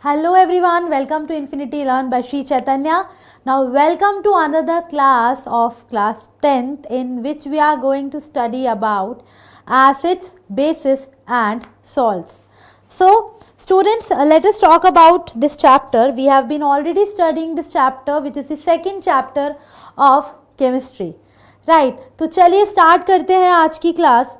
Hello everyone, welcome to Infinity Learn by Sri Chaitanya. Now welcome to another class of class 10th in which we are going to study about acids, bases and salts. So students, let us talk about this chapter. We have been already studying this chapter which is the second chapter of chemistry. Right, तो चलिए start करते हैं आज की class.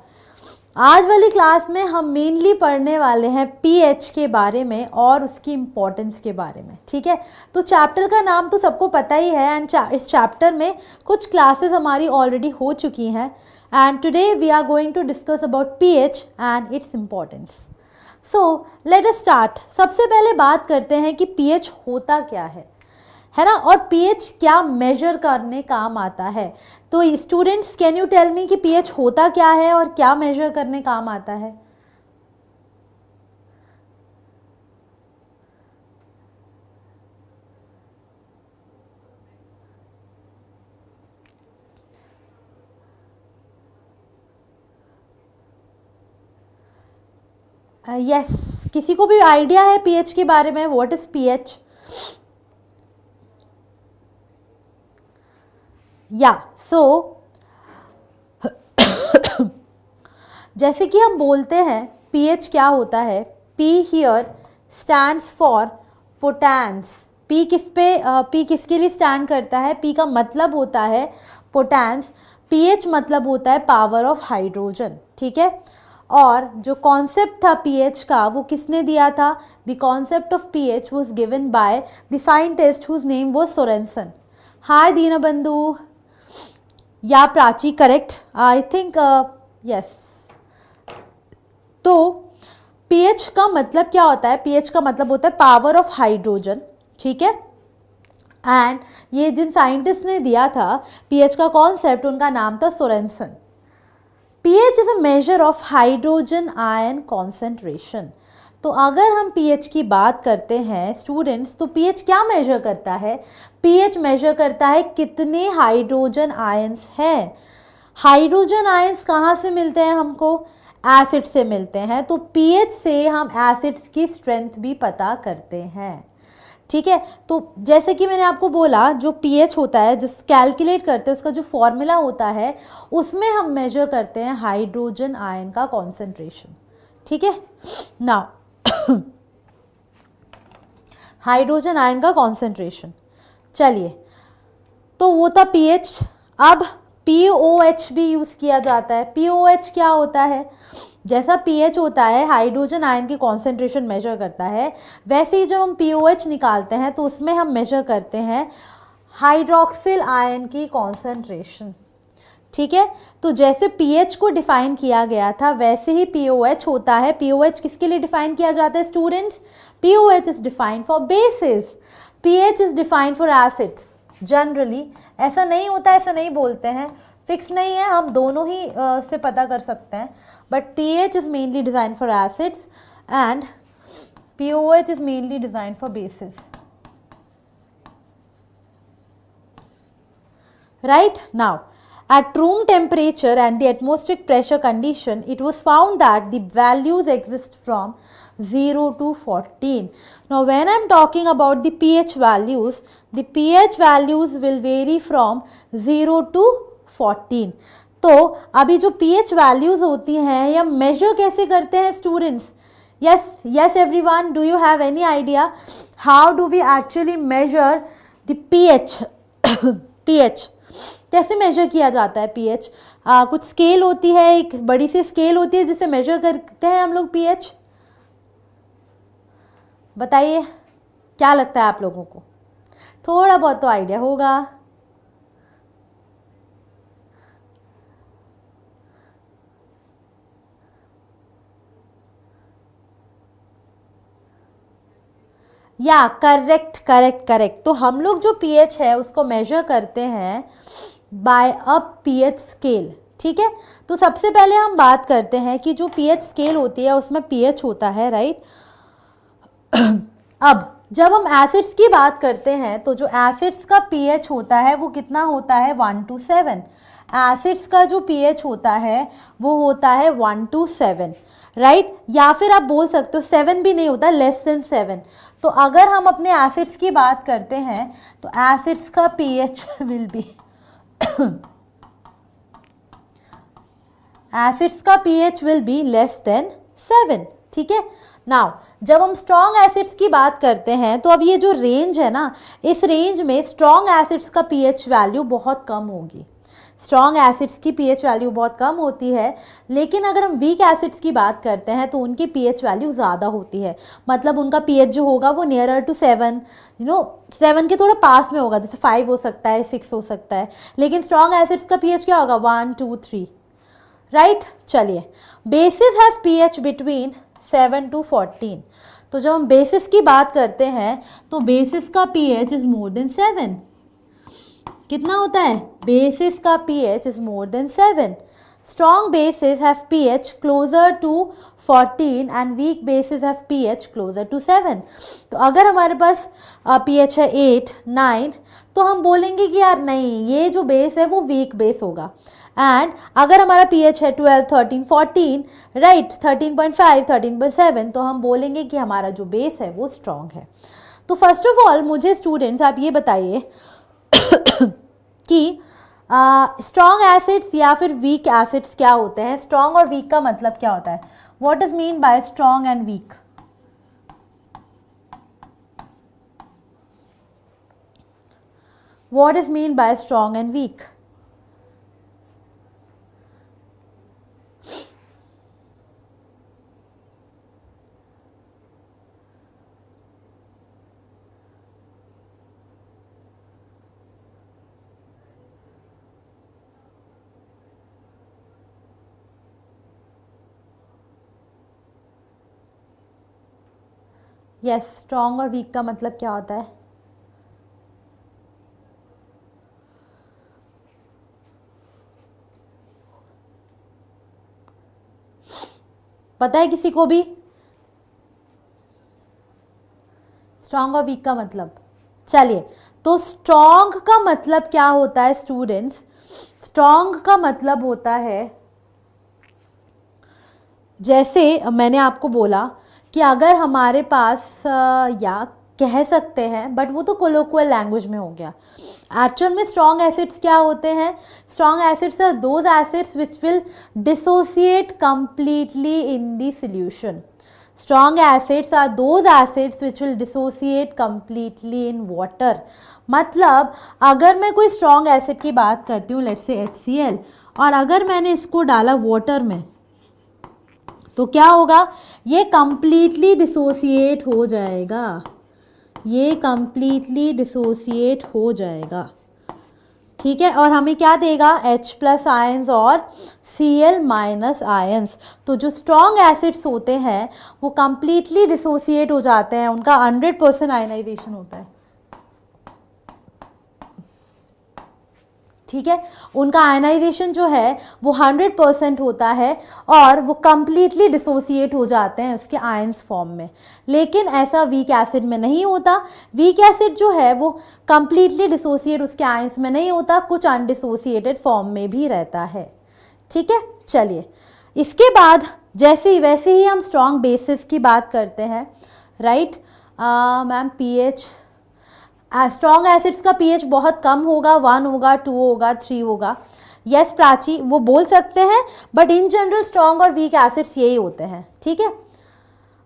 आज वाली class में हम मेनली पढ़ने वाले हैं पीएच के बारे में और उसकी इम्पोर्टेंस के बारे में. ठीक है, तो चैप्टर का नाम तो सबको पता ही है एंड इस चैप्टर में कुछ क्लासेस हमारी ऑलरेडी हो चुकी हैं and today we are going to discuss about pH and its importance. So let us start. सबसे पहले बात करते हैं कि पीएच होता क्या है ना, और पीएच क्या मेजर करने काम आता है. तो students, can you tell me कि पीएच होता क्या है और क्या मेजर करने काम आता है. यस, किसी को भी आइडिया है पीएच के बारे में? What is pH? या सो जैसे कि हम बोलते हैं पीएच क्या होता है. P here stands for potence. P किसके लिए स्टैंड करता है? पी का मतलब होता है पोटेंस. पीएच मतलब होता है पावर ऑफ हाइड्रोजन. ठीक है, और जो कॉन्सेप्ट था पीएच का वो किसने दिया था? The concept of pH was given by the scientist whose name was Sorensen. Hi Deenbandhu या Prachi, correct I think, yes. तो पीएच का मतलब क्या होता है? पीएच का मतलब होता है पावर ऑफ हाइड्रोजन. ठीक है, एंड ये जिन साइंटिस्ट ने दिया था पीएच का कॉन्सेप्ट, उनका नाम था Sorensen. PH is a measure of hydrogen ion concentration. तो अगर हम पीएच की बात करते हैं स्टूडेंट्स, तो पीएच क्या मेजर करता है? पीएच मेजर करता है कितने हाइड्रोजन आयंस हैं. हाइड्रोजन आयंस कहाँ से मिलते हैं हमको? एसिड से मिलते हैं. तो पीएच से हम एसिड्स की स्ट्रेंथ भी पता करते हैं. ठीक है, तो जैसे कि मैंने आपको बोला, जो पीएच होता है, जो कैलकुलेट करते हैं, उसका जो फॉर्मूला होता है उसमें हम मेजर करते हैं हाइड्रोजन आयन का कॉन्सेंट्रेशन. ठीक है, नाउ हाइड्रोजन आयन का कॉन्सेंट्रेशन. चलिए, तो वो था पीएच. अब पीओएच भी यूज़ किया जाता है. पीओएच क्या होता है? जैसा पीएच होता है हाइड्रोजन आयन की कॉन्सेंट्रेशन मेजर करता है, वैसे ही जब हम पीओएच निकालते हैं तो उसमें हम मेजर करते हैं हाइड्रोक्सिल आयन की कॉन्सेंट्रेशन. ठीक है, तो जैसे पीएच को डिफाइन किया गया था वैसे ही पीओएच होता है. पीओएच किसके लिए डिफाइन किया जाता है students? POH is defined for basis. PH is defined for acids. Generally ऐसा नहीं होता, ऐसा नहीं बोलते हैं, फिक्स नहीं है, हम दोनों ही से पता कर सकते हैं. But pH is mainly design for acids and pOH is mainly design for basis. Right now, at room temperature and the atmospheric pressure condition, it was found that the values exist from 0 to 14. Now, when I am talking about the pH values will vary from 0 to 14. तो अभी जो pH values होती हैं या measure कैसे करते हैं students? Yes everyone, do you have any idea how do we actually measure the pH? pH कैसे मेजर किया जाता है पीएच? कुछ स्केल होती है, एक बड़ी सी स्केल होती है जिससे मेजर करते हैं हम लोग पीएच. बताइए, क्या लगता है आप लोगों को? थोड़ा बहुत तो आइडिया होगा. या करेक्ट. तो हम लोग जो पीएच है उसको मेजर करते हैं बाय अ पीएच स्केल. ठीक है, तो सबसे पहले हम बात करते हैं कि जो पीएच स्केल होती है उसमें पीएच होता है, राइट. अब जब हम एसिड्स की बात करते हैं तो जो एसिड्स का पीएच होता है वो कितना होता है? 1 to 7. एसिड्स का जो pH होता है वो होता है 1 to 7, राइट, या फिर आप बोल सकते हो 7 भी नहीं होता, लेस देन 7। तो अगर हम अपने एसिड्स की बात करते हैं तो एसिड्स का pH विल बी एसिड्स का pH will be less than 7, ठीक है। नाउ जब हम स्ट्रॉन्ग एसिड्स की बात करते हैं तो अब ये जो रेंज है ना, इस रेंज में स्ट्रॉन्ग एसिड्स का pH वैल्यू बहुत कम होगी, स्ट्रॉन्ग एसिड्स की pH वैल्यू बहुत कम होती है। लेकिन अगर हम वीक एसिड्स की बात करते हैं तो उनकी pH वैल्यू ज़्यादा होती है, मतलब उनका pH जो होगा वो नियरर टू 7, 7 के थोड़ा पास में होगा, जैसे 5 हो सकता है, 6 हो सकता है। लेकिन स्ट्रॉन्ग एसिड्स का pH क्या होगा, 1 2 3, राइट। चलिए, basis have pH between 7 to 14। तो जब हम बेसिस की बात करते हैं तो बेसिस का pH इज मोर देन 7। कितना होता है, बेसिस का pH is more than 7। Strong bases have pH closer to 14 and weak bases have pH closer to 7। तो अगर हमारे पास pH है 8 9 तो हम बोलेंगे कि यार नहीं, ये जो बेस है वो वीक बेस होगा। एंड अगर हमारा pH है 12 13 14, राइट, 13.5 13.7, तो हम बोलेंगे कि हमारा जो बेस है वो स्ट्रॉन्ग है। तो फर्स्ट ऑफ ऑल मुझे स्टूडेंट्स आप ये बताइए कि स्ट्रॉन्ग एसिड्स या फिर वीक एसिड्स क्या होते हैं। स्ट्रॉन्ग और वीक का मतलब क्या होता है, what is mean by strong and weak. What is mean by strong and weak. Yes, strong और वीक का मतलब क्या होता है। पता है किसी को भी स्ट्रॉन्ग और वीक का मतलब। चलिए, तो स्ट्रॉन्ग का मतलब क्या होता है स्टूडेंट्स। स्ट्रॉन्ग का मतलब होता है, जैसे मैंने आपको बोला कि अगर हमारे पास या कह सकते हैं, बट वो तो कोलोक्वल लैंग्वेज में हो गया। एक्चुअल में स्ट्रॉन्ग एसिड्स क्या होते हैं, strong acids are those acids which will dissociate completely in the solution. Strong acids are those acids which will dissociate completely in water. मतलब अगर मैं कोई स्ट्रॉन्ग एसिड की बात करती हूँ, लेट्स से HCl, और अगर मैंने इसको डाला वाटर में तो क्या होगा, ये कंप्लीटली डिसोसिएट हो जाएगा, ये कंप्लीटली डिसोसिएट हो जाएगा, ठीक है। और हमें क्या देगा, H+ आयंस और Cl- आयंस। तो जो स्ट्रॉन्ग एसिड्स होते हैं वो कंप्लीटली डिसोसिएट हो जाते हैं, उनका 100% आयनाइजेशन होता है, ठीक है। उनका आयनाइजेशन जो है वो 100% होता है और वो कंप्लीटली डिसोसिएट हो जाते हैं उसके आयंस फॉर्म में। लेकिन ऐसा वीक एसिड में नहीं होता। वीक एसिड जो है वो कंप्लीटली डिसोसिएट उसके आयंस में नहीं होता, कुछ अनडिसोसिएटेड फॉर्म में भी रहता है, ठीक है। चलिए, इसके बाद वैसे ही हम स्ट्रॉन्ग बेसिस की बात करते हैं, right. Ma'am pH, strong acids का pH बहुत कम होगा, 1 होगा, 2 होगा, 3 होगा। यस प्राची, वो बोल सकते हैं, बट इन जनरल स्ट्रॉन्ग और वीक एसिड्स यही होते हैं, ठीक है।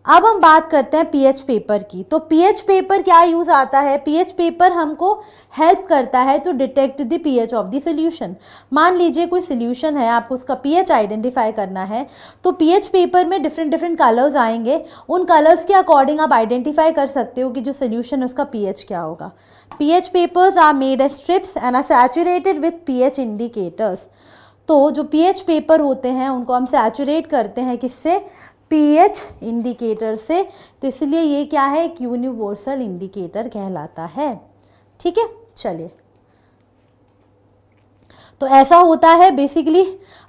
अब हम बात करते हैं pH पेपर की। तो pH पेपर क्या यूज़ आता है, pH पेपर हमको हेल्प करता है to detect the pH of the solution. मान लीजिए कोई सोल्यूशन है, आपको उसका pH आइडेंटिफाई करना है, तो pH पेपर में डिफरेंट कलर्स आएंगे, उन कलर्स के अकॉर्डिंग आप आइडेंटिफाई कर सकते हो कि जो सोल्यूशन है उसका pH क्या होगा। pH papers are made as strips and are saturated with pH indicators. तो जो pH पेपर होते हैं उनको हम सैचुरेट करते हैं किससे, pH इंडिकेटर से। तो इसलिए ये क्या है, एक यूनिवर्सल इंडिकेटर कहलाता है, ठीक है। चलिए, तो ऐसा होता है बेसिकली,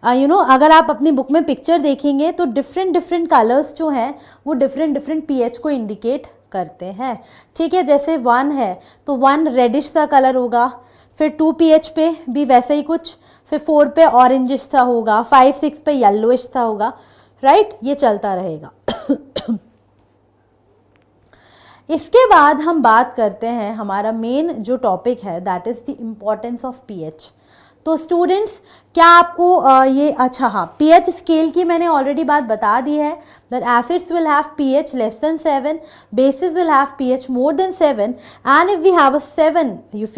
अगर आप अपनी बुक में पिक्चर देखेंगे तो डिफरेंट कलर्स जो हैं वो डिफरेंट pH को इंडिकेट करते हैं, ठीक है। जैसे 1 है तो 1 रेडिश सा कलर होगा, फिर 2 pH पे भी वैसे ही कुछ, फिर 4 पे ऑरेंजिश सा होगा, 5 6 पे येलोइश सा होगा, राइट, ये चलता रहेगा। इसके बाद हम बात करते हैं, हमारा मेन जो टॉपिक है that is the importance of pH. तो स्टूडेंट्स, क्या आपको ये अच्छा, हाँ, पीएच स्केल की मैंने ऑलरेडी बात बता दी है that acids will have pH less than 7, bases will have pH more than 7, and if we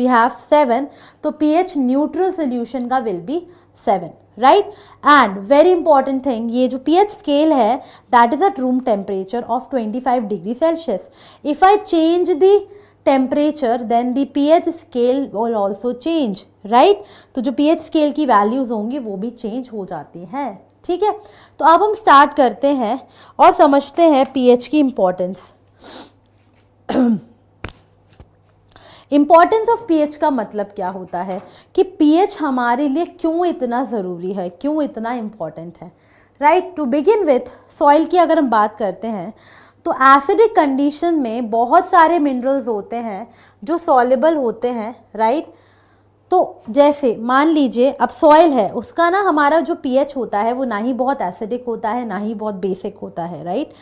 have 7 तो पीएच न्यूट्रल सोल्यूशन का will be 7, right. And very important thing, ये जो पीएच स्केल है that is at room temperature of 25 degree Celsius. If I change the temperature then the pH scale will also change, right. तो जो pH scale की values होंगी वो भी change हो जाती हैं, ठीक है। तो अब हम स्टार्ट करते हैं और समझते हैं पीएच की इंपॉर्टेंस। इम्पॉर्टेंस ऑफ पीएच का मतलब क्या होता है कि पीएच हमारे लिए क्यों इतना ज़रूरी है, क्यों इतना इम्पॉर्टेंट है, right. To begin with soil की अगर हम बात करते हैं तो एसिडिक कंडीशन में बहुत सारे मिनरल्स होते हैं जो सॉल्युबल होते हैं, राइट। तो जैसे मान लीजिए अब सॉइल है, उसका ना हमारा जो पीएच होता है वो ना ही बहुत एसिडिक होता है ना ही बहुत बेसिक होता है, राइट।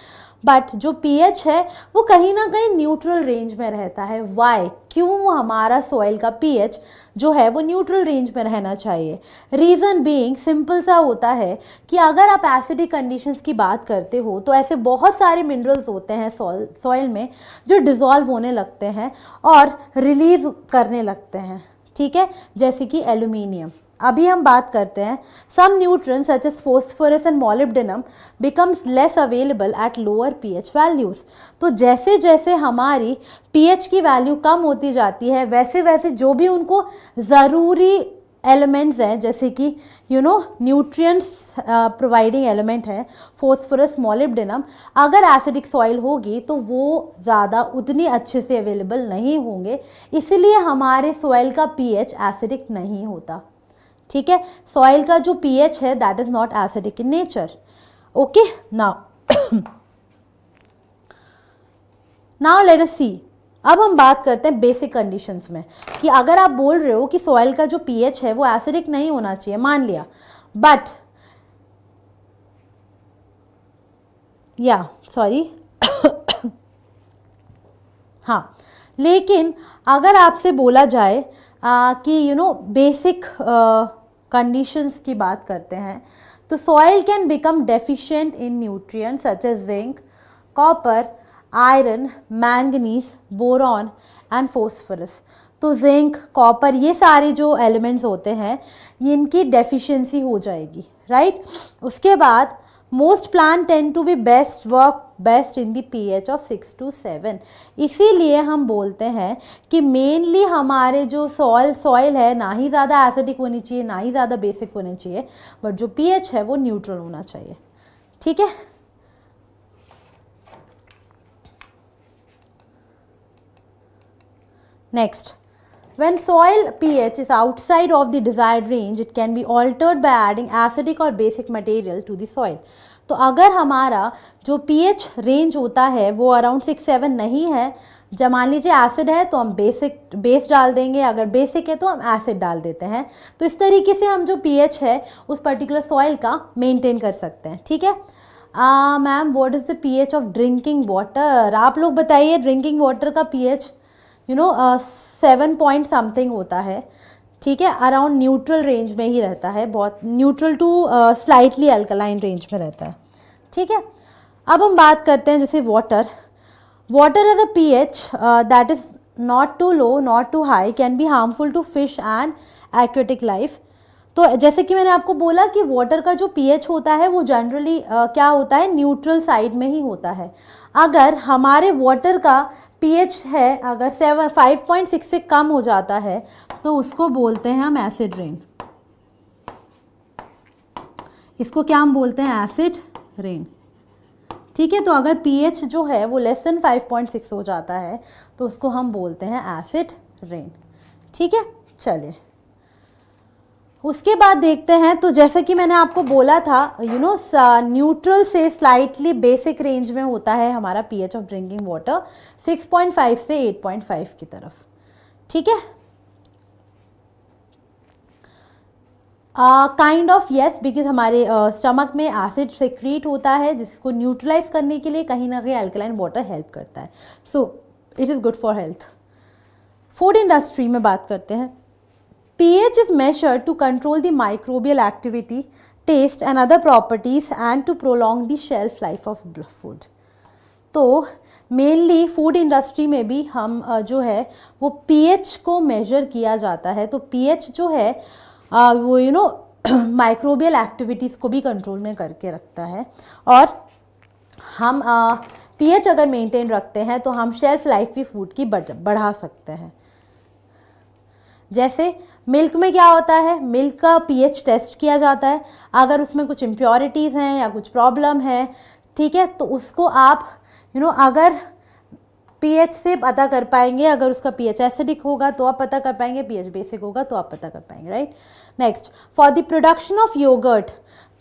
बट जो पीएच है वो कहीं ना कहीं न्यूट्रल रेंज में रहता है। वाई, क्यों हमारा सॉइल का पीएच जो है वो न्यूट्रल रेंज में रहना चाहिए? रीज़न बीइंग सिंपल सा होता है कि अगर आप एसिडिक कंडीशंस की बात करते हो तो ऐसे बहुत सारे मिनरल्स होते हैं सॉइल में जो डिज़ोल्व होने लगते हैं और रिलीज करने लगते हैं, ठीक है, जैसे कि एल्यूमिनियम। अभी हम बात करते हैं some nutrients such as phosphorus and molybdenum becomes less available at lower pH values. तो जैसे जैसे हमारी पीएच की वैल्यू कम होती जाती है वैसे वैसे जो भी उनको ज़रूरी एलिमेंट्स हैं, जैसे कि न्यूट्रिएंट्स प्रोवाइडिंग एलिमेंट है फॉस्फोरस मॉलिब्डेनम, अगर एसिडिक सॉइल होगी तो वो ज़्यादा उतनी अच्छे से अवेलेबल नहीं होंगे, इसलिए हमारे सॉइल का पीएच एसिडिक नहीं होता, ठीक है। सॉइल का जो पीएच है that is not acidic in nature, okay. Now let us see, अब हम बात करते हैं बेसिक कंडीशंस में कि अगर आप बोल रहे हो कि सॉइल का जो पीएच है वो एसिडिक नहीं होना चाहिए, मान लिया, बट हाँ, लेकिन अगर आपसे बोला जाए कि बेसिक कंडीशंस की बात करते हैं तो soil can become deficient in nutrients such as zinc, copper, iron, manganese, boron and phosphorus. तो जिंक, कॉपर, ये सारे जो एलिमेंट्स होते हैं इनकी डेफिशिएंसी हो जाएगी, राइट। उसके बाद most plant tend to be work best in the pH of 6 to 7। इसीलिए हम बोलते हैं कि मेनली हमारे जो सॉइल है ना ही ज़्यादा एसिडिक होनी चाहिए ना ही ज़्यादा बेसिक होनी चाहिए, बट जो पीएच है वो न्यूट्रल होना चाहिए, ठीक है। Next, when soil pH is outside of the desired range, it can be altered by adding acidic or basic material to the soil। तो अगर हमारा जो pH रेंज होता है वो अराउंड 6-7 नहीं है, जब मान लीजिए एसिड है तो हम बेस डाल देंगे, अगर बेसिक है तो हम एसिड डाल देते हैं। तो इस तरीके से हम जो pH है उस पर्टिकुलर सॉइल का मेंटेन कर सकते हैं, ठीक है। Ma'am, what is the pH of drinking water? आप लोग बताइए, ड्रिंकिंग वाटर का pH 7 पॉइंट समथिंग होता है, ठीक है, अराउंड न्यूट्रल रेंज में ही रहता है, बहुत neutral to slightly alkaline range में रहता है, ठीक है। अब हम बात करते हैं जैसे water as a pH that is not too low not too high can be harmful to fish and aquatic life. तो जैसे कि मैंने आपको बोला कि वाटर का जो पीएच होता है वो जनरली क्या होता है, न्यूट्रल साइड में ही होता है। अगर हमारे वाटर का पीएच है अगर 5.6 से कम हो जाता है तो उसको बोलते हैं हम एसिड रेन। इसको क्या हम बोलते हैं, एसिड रेन, ठीक है। तो अगर पीएच जो है वो लेस देन 5.6 हो जाता है तो उसको हम बोलते हैं एसिड रेन, ठीक है। चलिए उसके बाद देखते हैं, तो जैसे कि मैंने आपको बोला था न्यूट्रल से स्लाइटली बेसिक रेंज में होता है हमारा पीएच ऑफ ड्रिंकिंग वाटर 6.5 से 8.5 की तरफ, ठीक है। काइंड ऑफ येस, बिकॉज हमारे स्टमक में एसिड सेक्रीट होता है जिसको न्यूट्रलाइज करने के लिए कहीं ना कहीं अल्कलाइन वाटर हेल्प करता है. So it is good for health. Food industry में बात करते हैं. pH is measured to control the microbial activity, taste and other properties and to prolong the shelf life of food. तो mainly food industry में भी हम जो है वो pH को मेजर किया जाता है. तो pH जो है वो माइक्रोबियल एक्टिविटीज़ को भी कंट्रोल में करके रखता है. और हम pH अगर मेंटेन रखते हैं तो हम शेल्फ लाइफ भी फूड की बढ़ा सकते हैं. जैसे मिल्क में क्या होता है, मिल्क का pH टेस्ट किया जाता है. अगर उसमें कुछ इम्प्योरिटीज़ हैं या कुछ प्रॉब्लम है, ठीक है, तो उसको आप अगर pH से पता कर पाएंगे. अगर उसका pH एसिडिक होगा तो आप पता कर पाएंगे, pH बेसिक होगा तो आप पता कर पाएंगे, right. Next, for the production of yogurt.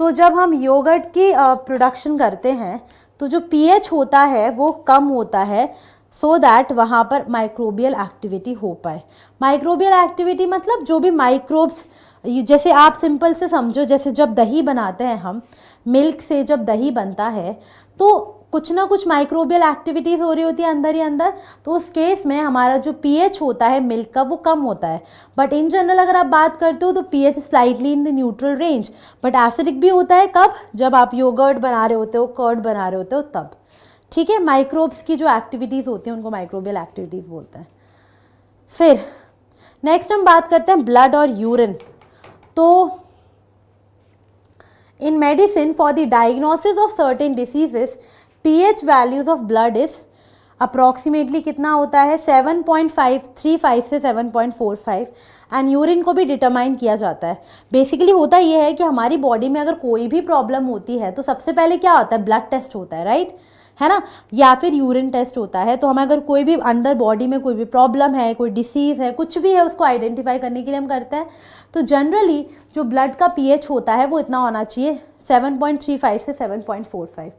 तो जब हम योगर्ट की प्रोडक्शन करते हैं तो जो pH होता है वो कम होता है, सो दैट वहाँ पर माइक्रोबियल एक्टिविटी हो पाए. माइक्रोबियल एक्टिविटी मतलब जो भी माइक्रोब्स, जैसे आप सिंपल से समझो, जैसे जब दही बनाते हैं हम, मिल्क से जब दही बनता है तो कुछ ना कुछ माइक्रोबियल एक्टिविटीज़ हो रही होती है अंदर ही अंदर. तो उस केस में हमारा जो pH होता है मिल्क का वो कम होता है. बट इन जनरल अगर आप बात करते हो तो pH slightly in the neutral range. But acidic भी होता है कब, जब आप योगर्ट बना रहे होते हो, कर्ड बना रहे होते हो तब. ठीक है, माइक्रोब्स की जो एक्टिविटीज़ होती हैं उनको माइक्रोबियल एक्टिविटीज़ बोलते हैं. फिर नेक्स्ट हम बात करते हैं ब्लड और यूरिन. तो in medicine for the diagnosis of certain diseases pH values of blood is approximately कितना होता है, 7.535 से 7.45. एंड यूरिन को भी डिटरमाइन किया जाता है. बेसिकली होता ये है कि हमारी बॉडी में अगर कोई भी प्रॉब्लम होती है तो सबसे पहले क्या होता है, ब्लड टेस्ट होता है, राइट, है ना, या फिर यूरिन टेस्ट होता है. तो हमें अगर कोई भी अंदर बॉडी में कोई भी प्रॉब्लम है, कोई डिसीज़ है, कुछ भी है, उसको आइडेंटिफाई करने के लिए हम करते हैं. तो जनरली जो ब्लड का pH होता है वो इतना होना चाहिए, 7.35 से 7.45.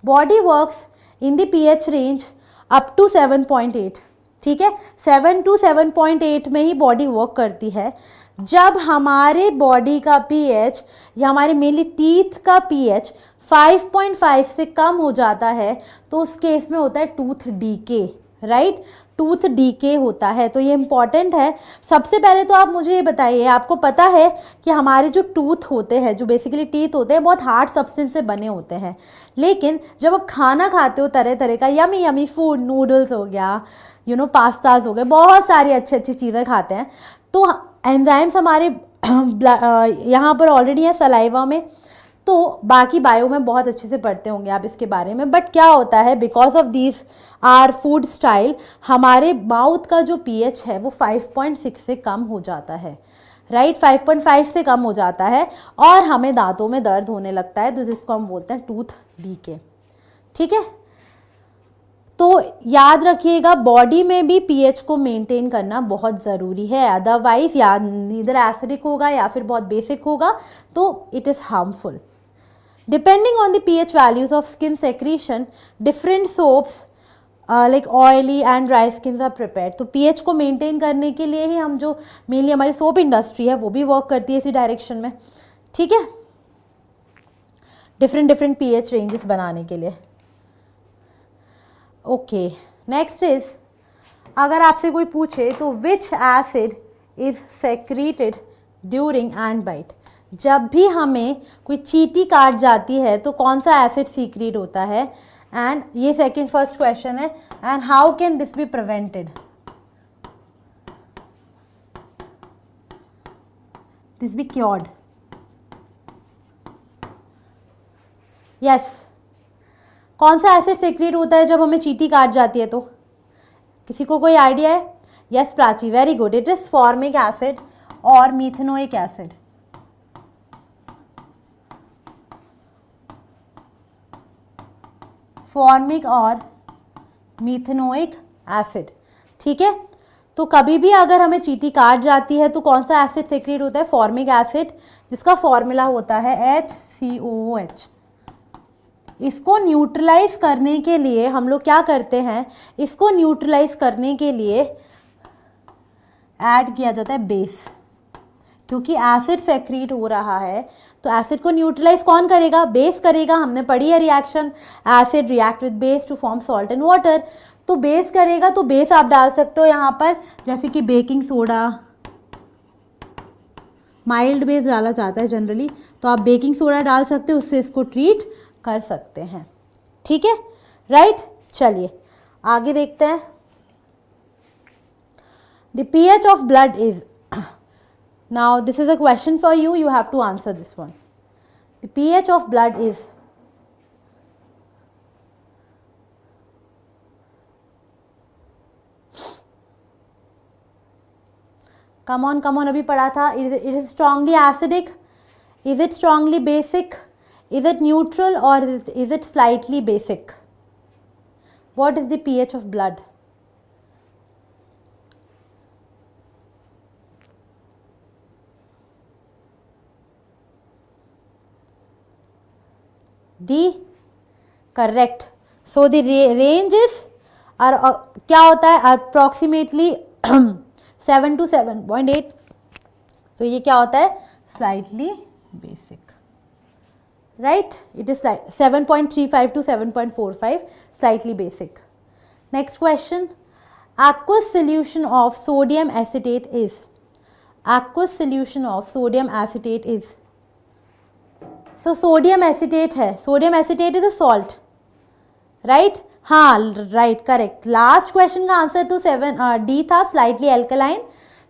Body works in the pH range up to 7.8. ठीक है, 7 to 7.8 में ही बॉडी वर्क करती है. जब हमारे बॉडी का pH या हमारे मेनली टीथ का pH 5.5 से कम हो जाता है तो उस केस में होता है tooth decay, right, tooth decay होता है. तो ये इंपॉर्टेंट है. सबसे पहले तो आप मुझे ये बताइए, आपको पता है कि हमारे जो टूथ होते हैं, जो बेसिकली टीथ होते हैं, बहुत हार्ड सब्सटेंस से बने होते हैं. लेकिन जब आप खाना खाते हो तरह तरह का यमी यमी फूड, नूडल्स हो गया, पास्ताज हो गए, बहुत सारी अच्छी अच्छी चीज़ें खाते हैं, तो एंजाइम्स हमारे यहाँ पर ऑलरेडी है सलाइवा में. तो बाकी बायो में बहुत अच्छे से पढ़ते होंगे आप इसके बारे में. बट क्या होता है, because of this our food style, हमारे माउथ का जो pH है वो 5.6 से कम हो जाता है, राइट, 5.5 से कम हो जाता है और हमें दांतों में दर्द होने लगता है. तो जिसको हम बोलते हैं टूथ डीके. ठीक है, तो याद रखिएगा बॉडी में भी pH को मेंटेन करना बहुत ज़रूरी है. अदरवाइज या इधर एसिडिक होगा या फिर बहुत बेसिक होगा तो it is harmful. Depending on the pH values of skin secretion, different soaps like oily and dry skins are prepared. तो pH को मेंटेन करने के लिए ही हम जो मेनली हमारी सोप इंडस्ट्री है वो भी वर्क करती है इसी डायरेक्शन में. ठीक है, डिफरेंट pH रेंजेस बनाने के लिए. ओके, नेक्स्ट इज, अगर आपसे कोई पूछे तो which acid is secreted during ant bite. जब भी हमें कोई चींटी काट जाती है तो कौन सा एसिड सीक्रेट होता है. एंड ये फर्स्ट क्वेश्चन है. And how can this be prevented, this be cured. Yes, कौन सा एसिड सीक्रेट होता है जब हमें चींटी काट जाती है तो, किसी को कोई आइडिया है? Yes Prachi, very good, it is formic acid और मीथेनोइक एसिड. फॉर्मिक और मीथेनोइक एसिड. ठीक है, तो कभी भी अगर हमें चींटी काट जाती है तो कौन सा एसिड सेक्रेट होता है, फॉर्मिक एसिड, जिसका फॉर्मूला होता है HCOOH. इसको न्यूट्रलाइज करने के लिए हम लोग क्या करते हैं, इसको न्यूट्रलाइज करने के लिए ऐड किया जाता है बेस. क्योंकि एसिड सेक्रीट हो रहा है तो एसिड को न्यूट्रलाइज कौन करेगा? बेस करेगा। हमने पढ़ी है reaction, acid react with base to form salt and water. तो बेस करेगा, तो बेस आप डाल सकते हो यहाँ पर, जैसे कि बेकिंग सोडा, माइल्ड बेस डाला जाता है जनरली, तो आप बेकिंग सोडा डाल सकते हो, उससे इसको ट्रीट कर सकते हैं। ठीक है, राइट। चलिए आगे देखते हैं। The pH of blood is, now this is a question for you, you have to answer this one. The pH of blood is, come on, अभी पढ़ा था। It is strongly acidic, is it strongly basic, is it neutral or is it slightly basic? What is the pH of blood? D, correct. So the range is, क्या होता है, approximately 7 to 7.8. तो ये क्या होता है? Slightly basic, right? It is 7.35 to 7.45, slightly basic. Next question. Aqueous solution of sodium acetate is, aqueous solution of sodium acetate is, so sodium acetate है, sodium acetate is a salt, right? हाँ, right, correct. Last question का answer तो 7D था, slightly alkaline,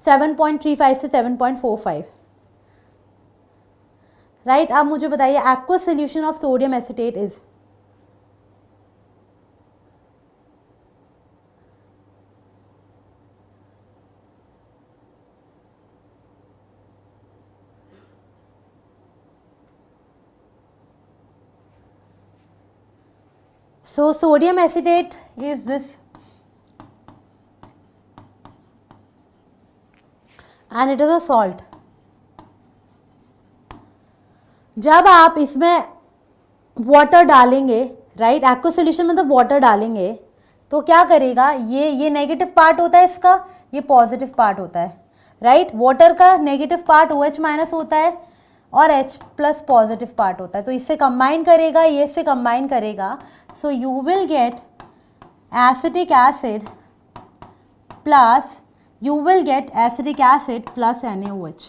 7.35 से 7.45, right. अब मुझे बताइए aqueous solution of sodium acetate is, so sodium acetate is this and it is a salt. जब आप इसमें वाटर डालेंगे, राइट, एक्वस सॉल्यूशन मतलब वाटर डालेंगे, तो क्या करेगा, ये नेगेटिव पार्ट होता है इसका, ये पॉजिटिव पार्ट होता है, राइट। वाटर का नेगेटिव पार्ट OH माइनस होता है और H प्लस पॉजिटिव पार्ट होता है, तो इससे कंबाइन करेगा, ये इससे कंबाइन करेगा, so you will get acetic acid plus, you will get acetic acid plus NaOH.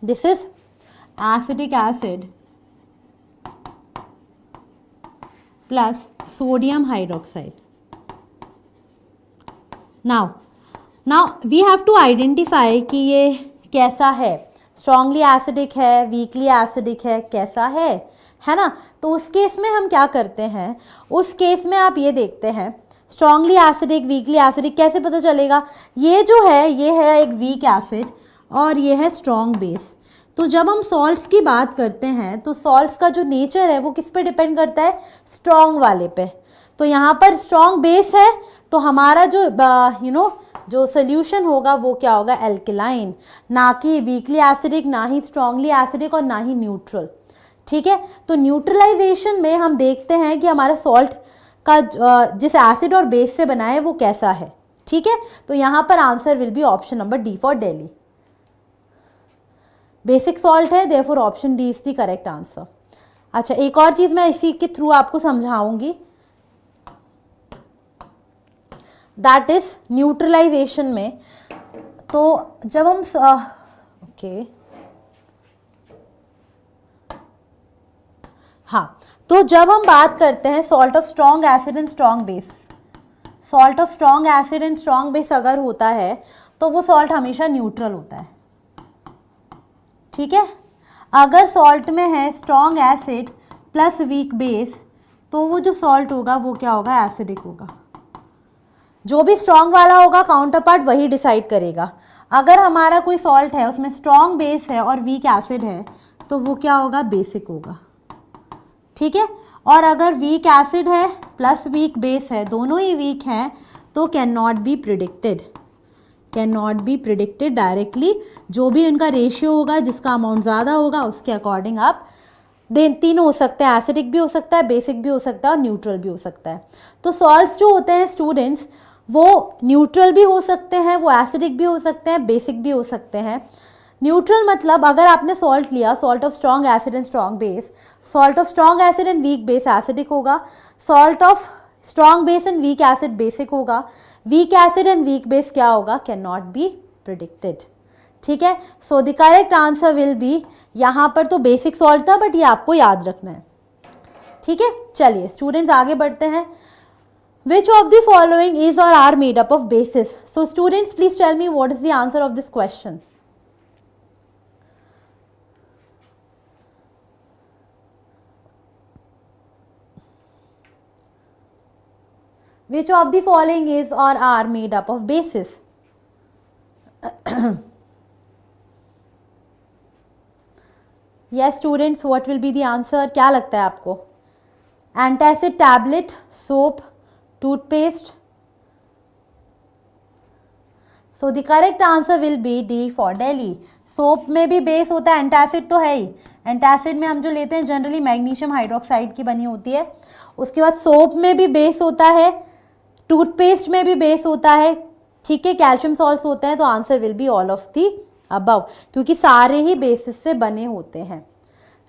This is acetic acid plus sodium hydroxide. Now we have to identify कि ये कैसा है, strongly acidic है, weakly acidic है, कैसा है ना। तो उस केस में हम क्या करते हैं, उस केस में आप ये देखते हैं स्ट्रांगली एसिडिक, वीकली एसिडिक, कैसे पता चलेगा, ये जो है ये है एक वीक एसिड और ये है स्ट्रॉन्ग बेस। तो जब हम सॉल्ट्स की बात करते हैं तो सॉल्ट्स का जो नेचर है वो किस पे डिपेंड करता है, स्ट्रॉन्ग वाले पे। तो यहाँ पर स्ट्रॉन्ग बेस है तो हमारा जो जो सोल्यूशन होगा वो क्या होगा, एल्कलाइन, ना कि वीकली एसिडिक, ना ही स्ट्रांगली एसिडिक और ना ही न्यूट्रल। ठीक है, तो न्यूट्रलाइजेशन में हम देखते हैं कि हमारा सॉल्ट का जिस एसिड और बेस से बना है वो कैसा है। ठीक है, तो यहाँ पर answer will be option number D for Delhi. Basic salt है, therefore option D is the correct answer. अच्छा, एक और चीज मैं इसी के थ्रू आपको समझाऊंगी, दैट इज न्यूट्रलाइजेशन में। तो जब हम हाँ, तो जब हम बात करते हैं salt of strong acid and strong base, salt of strong acid and strong base अगर होता है तो वो सॉल्ट हमेशा न्यूट्रल होता है। ठीक है, अगर सॉल्ट में है strong acid plus weak base तो वो जो सॉल्ट होगा वो क्या होगा, एसिडिक होगा। जो भी स्ट्रॉन्ग वाला होगा काउंटर पार्ट वही डिसाइड करेगा। अगर हमारा कोई सॉल्ट है उसमें स्ट्रॉन्ग बेस है और वीक एसिड है तो वो क्या होगा, बेसिक होगा। ठीक है, और अगर वीक एसिड है प्लस वीक बेस है, दोनों ही वीक हैं, तो can not be predicted, can not be predicted directly. जो भी उनका रेशियो होगा, जिसका अमाउंट ज़्यादा होगा उसके अकॉर्डिंग आप तीनों हो सकते हैं, एसिडिक भी हो सकता है, बेसिक भी हो सकता है और न्यूट्रल भी हो सकता है। तो सॉल्ट्स जो होते हैं स्टूडेंट्स वो न्यूट्रल भी हो सकते हैं, वो एसिडिक भी हो सकते हैं, बेसिक भी हो सकते हैं। न्यूट्रल मतलब अगर आपने सॉल्ट लिया, salt of strong acid and strong base, salt of strong acid and weak base acidic होगा, salt of strong base and weak acid basic होगा, weak acid and weak base क्या होगा, कैन नॉट बी प्रिडिक्टेड। ठीक है, so the correct answer will be, यहाँ पर तो basic salt था बट ये आपको याद रखना है। ठीक है, चलिए स्टूडेंट्स आगे बढ़ते हैं। Which of the following is or are made up of bases? So students, please tell me what is the answer of this question. Which of the following is or are made up of bases? Yes students, what will be the answer? क्या लगता है आपको? Antacid tablet, soap, toothpaste. So the correct answer will be D for Delhi. Soap में भी base होता है, antacid तो है ही। एंटासिड में हम जो लेते हैं जनरली मैग्नीशियम हाइड्रोक्साइड की बनी होती है। उसके बाद सोप में भी बेस होता है, टूथपेस्ट में भी बेस होता है। ठीक है, कैल्शियम सॉल्ट्स होते हैं। तो answer will be all of the above, क्योंकि सारे ही बेसिस से बने होते हैं।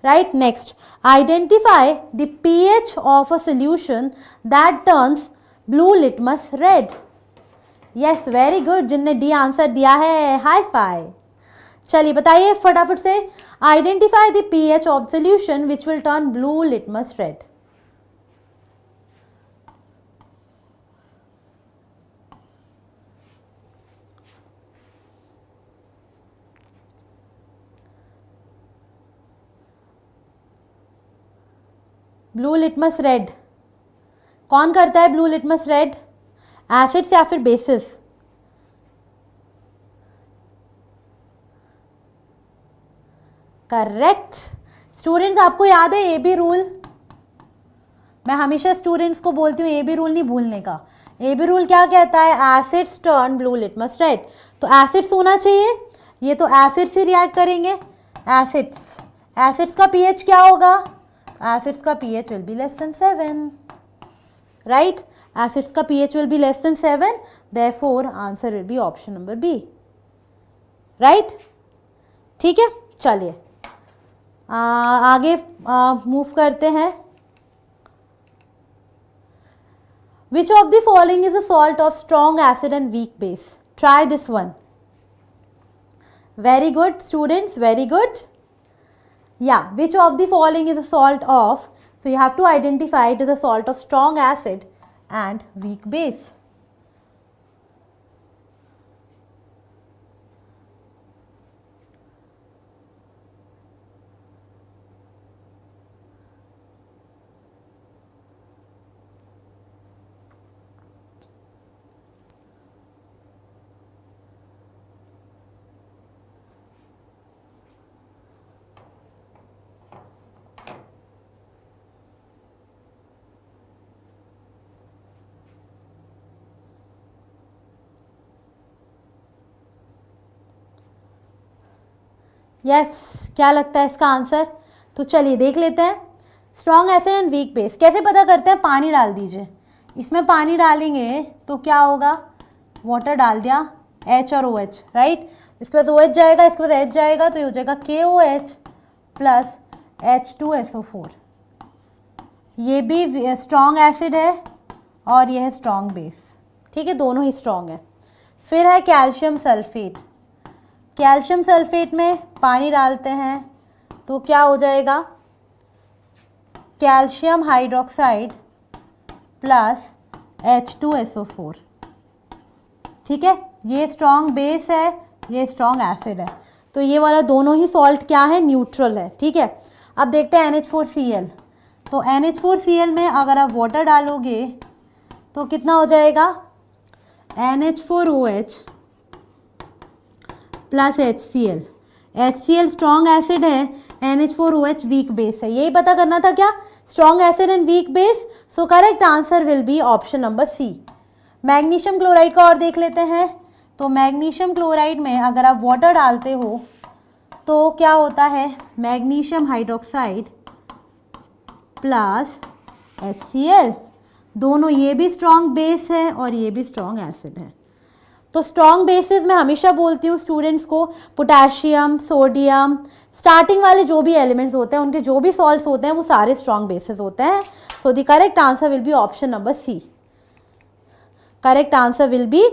Right, next, identify the pH of a solution that turns blue litmus red. Yes, very good, जिनने डी आंसर दिया है हाई फाई। चलिए बताइए फटाफट से, identify the pH of solution which will turn blue litmus red. Blue litmus red कौन करता है? ब्लू लिटमस रेड एसिड्स या फिर बेसिस? करेक्ट स्टूडेंट्स, आपको याद है ए बी रूल? मैं हमेशा स्टूडेंट्स को बोलती हूँ ए बी रूल नहीं भूलने का। ए बी रूल क्या कहता है? Acids turn blue litmus red. तो एसिड्स होना चाहिए, ये तो एसिड्स ही रिएक्ट करेंगे। एसिड्स का पीएच क्या होगा? एसिड्स का pH will be less than 7, right? Acids का pH will be less than 7, therefore answer will be option number B, right? ठीक है, चलिए आगे मूव करते हैं। Which of the following is a salt of strong acid and weak base? Try this one. Very good students, very good. Yeah, which of the following is a salt of, so you have to identify it as a salt of strong acid and weak base. Yes, क्या लगता है इसका answer? तो चलिए देख लेते हैं। Strong acid and weak base कैसे पता करते हैं? पानी डाल दीजिए, इसमें पानी डालेंगे तो क्या होगा? वाटर डाल दिया, H और OH, राइट? इसके बाद OH जाएगा, इसके बाद H जाएगा, तो ये हो जाएगा KOH प्लस H2SO4। ये भी स्ट्रॉन्ग एसिड है और ये है स्ट्रॉन्ग बेस। ठीक है, दोनों ही स्ट्रॉन्ग है। फिर है कैल्शियम सल्फेट। कैल्शियम सल्फेट में पानी डालते हैं तो क्या हो जाएगा? Calcium hydroxide plus H2SO4। ठीक है, ये स्ट्रॉन्ग बेस है, ये स्ट्रॉन्ग एसिड है। तो ये वाला दोनों ही सॉल्ट क्या है? न्यूट्रल है। ठीक है, अब देखते हैं NH4Cl। तो NH4Cl में अगर आप वाटर डालोगे तो कितना हो जाएगा? NH4OH plus HCl। HCl strong acid है, NH4OH वीक बेस है। यही पता करना था क्या? Strong acid and weak base. So correct answer will be option number C. Magnesium chloride का और देख लेते हैं। तो मैग्नीशियम क्लोराइड में अगर आप वाटर डालते हो तो क्या होता है? Magnesium hydroxide plus HCl। दोनों, ये भी स्ट्रॉन्ग बेस है और ये भी स्ट्रॉन्ग एसिड है। तो स्ट्रॉन्ग बेसिस मैं हमेशा बोलती हूँ स्टूडेंट्स को, पोटेशियम, सोडियम, स्टार्टिंग वाले जो भी एलिमेंट्स होते हैं, उनके जो भी सॉल्ट्स होते हैं, वो सारे स्ट्रॉन्ग बेसिस होते हैं। So the correct answer will be option number C. Correct answer will be,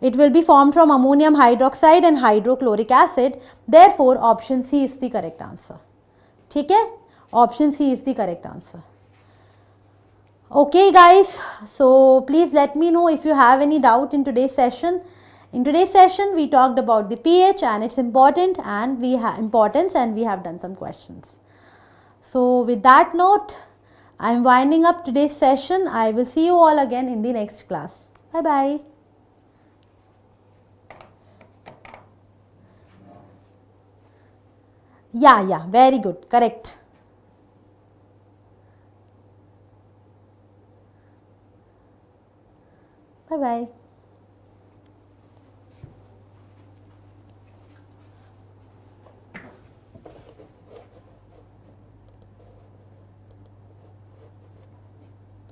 it will be formed from ammonium hydroxide and hydrochloric acid, therefore option C is the correct answer. ठीक है, option C is the correct answer. Okay guys, so please let me know if you have any doubt in today's session. In today's session we talked about the pH and its importance, and we have done some questions. So with that note, I am winding up today's session. I will see you all again in the next class. Bye bye. Yeah, very good, correct. Bye bye.